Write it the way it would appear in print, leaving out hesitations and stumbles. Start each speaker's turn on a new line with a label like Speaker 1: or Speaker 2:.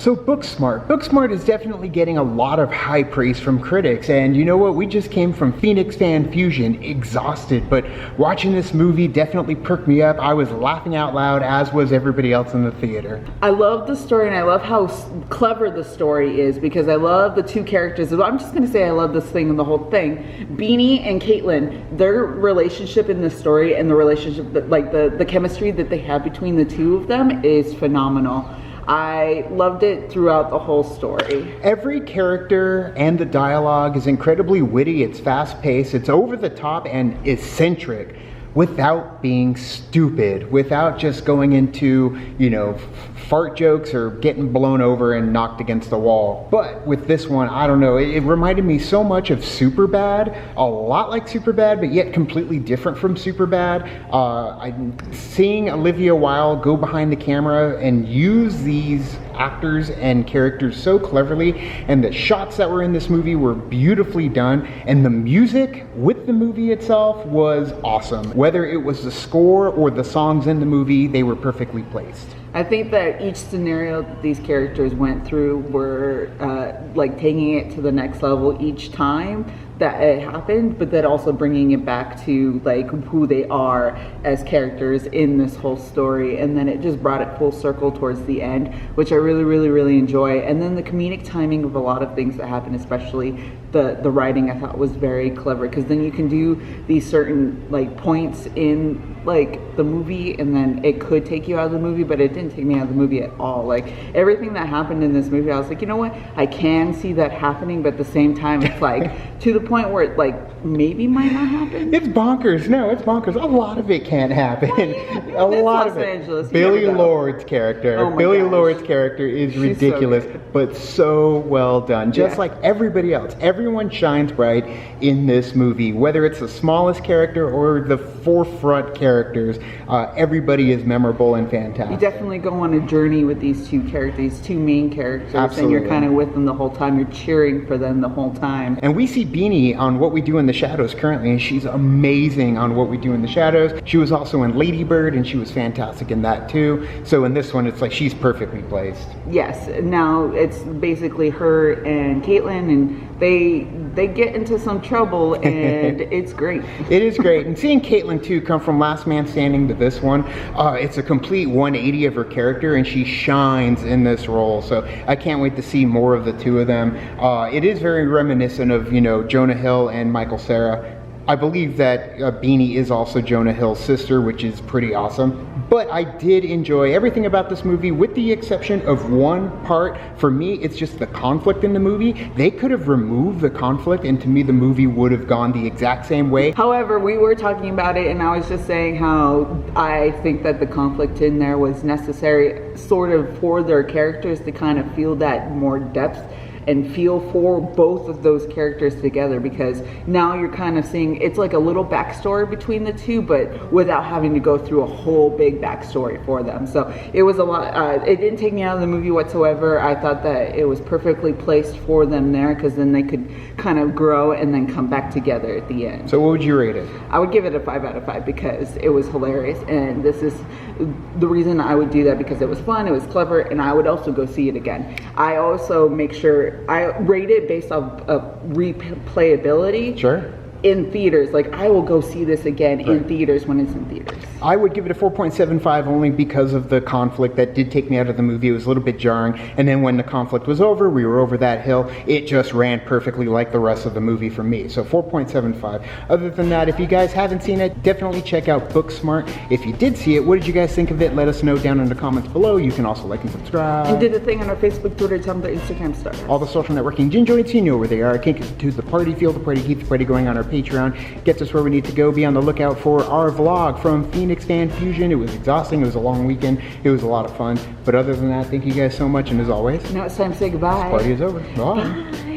Speaker 1: So Booksmart is definitely getting a lot of high praise from critics, and you know what, we just came from Phoenix Fan Fusion, exhausted, but watching this movie definitely perked me up. I was laughing out loud, as was everybody else in the theater.
Speaker 2: I love the story, and I love how clever the story is, because I love the two characters. I'm just going to say I love this thing and the whole thing. Beanie and Caitlin, their relationship in the story and the relationship, that, like the chemistry that they have between the two of them is phenomenal. I loved it throughout the whole story.
Speaker 1: Every character and the dialogue is incredibly witty, it's fast-paced, it's over the top and eccentric, without being stupid, without just going into, you know, fart jokes or getting blown over and knocked against the wall. But with this one, I don't know, it reminded me so much of Superbad, a lot like Superbad, but yet completely different from Superbad. I'm seeing Olivia Wilde go behind the camera and use these actors and characters so cleverly, and the shots that were in this movie were beautifully done, and the music with the movie itself was awesome. Whether it was the score or the songs in the movie, they were perfectly placed.
Speaker 2: I think that each scenario that these characters went through were like taking it to the next level each time that it happened, but then also bringing it back to like who they are as characters in this whole story, and then it just brought it full circle towards the end, which I really enjoy. And then the comedic timing of a lot of things that happen, especially the writing, I thought was very clever, because then you can do these certain like points in like the movie, and then it could take you out of the movie, but it didn't take me out of the movie at all. Like everything that happened in this movie, I was like, you know what, I can see that happening, but at the same time it's like to the point where it like maybe might not happen.
Speaker 1: It's bonkers. No, it's bonkers. A lot of it can't happen. A lot of it. Billy Lord's character.
Speaker 2: Oh
Speaker 1: Billy
Speaker 2: gosh.
Speaker 1: Lord's character is ridiculous,
Speaker 2: so
Speaker 1: but so well done. Just like everybody else. Everyone shines bright in this movie, whether it's the smallest character or the forefront characters. Everybody is memorable and fantastic.
Speaker 2: You definitely go on a journey with these two characters, these two main characters.
Speaker 1: Absolutely.
Speaker 2: And you're kind of with them the whole time. You're cheering for them the whole time.
Speaker 1: And we see Beanie on What We Do in the Shadows currently, and she's amazing on What We Do in the Shadows. She was also in Lady Bird, and she was fantastic in that too. So in this one, it's like she's perfectly placed.
Speaker 2: Yes. Now it's basically her and Caitlin, and they get into some trouble, and it's great.
Speaker 1: It is great. And seeing Caitlin too come from Last Man Standing to this one, it's a complete 180 of her character, and she shines in this role. So I can't wait to see more of the two of them. It is very reminiscent of, you know, Jonah Hill and Michael Cera. I believe that Beanie is also Jonah Hill's sister, which is pretty awesome. But I did enjoy everything about this movie, with the exception of one part. For me, it's just the conflict in the movie. They could have removed the conflict, and to me, the movie would have gone the exact same way.
Speaker 2: However, we were talking about it, and I was just saying how I think that the conflict in there was necessary, sort of, for their characters to kind of feel that more depth and feel for both of those characters together, because now you're kind of seeing it's like a little backstory between the two, but without having to go through a whole big backstory for them. So it was a lot. It didn't take me out of the movie whatsoever. I thought that it was perfectly placed for them there, because then they could kind of grow and then come back together at the end.
Speaker 1: So what would you rate it?
Speaker 2: I would give it a 5 out of 5 because it was hilarious, and this is the reason I would do that, because it was fun, it was clever, and I would also go see it again. I also make sure I rate it based off of replayability.
Speaker 1: Sure.
Speaker 2: In theaters, like I will go see this again in theaters when it's in theaters.
Speaker 1: I would give it a 4.75 only because of the conflict that did take me out of the movie. It was a little bit jarring, and then when the conflict was over, we were over that hill, it just ran perfectly like the rest of the movie for me. So 4.75. Other than that, if you guys haven't seen it, definitely check out Booksmart. If you did see it, what did you guys think of it? Let us know down in the comments below. You can also like and subscribe.
Speaker 2: And did a thing on our Facebook, Twitter, Tumblr, Instagram stuff.
Speaker 1: All the social networking gin joints, you know where they are. Can't get to the party, feel the party, keep the party going on our Patreon. Gets us where we need to go. Be on the lookout for our vlog from Phoenix Fan Fusion. It was exhausting. It was a long weekend. It was a lot of fun. But other than that, thank you guys so much. And as always,
Speaker 2: now it's time to say goodbye.
Speaker 1: this party is over. Bye.
Speaker 2: Bye.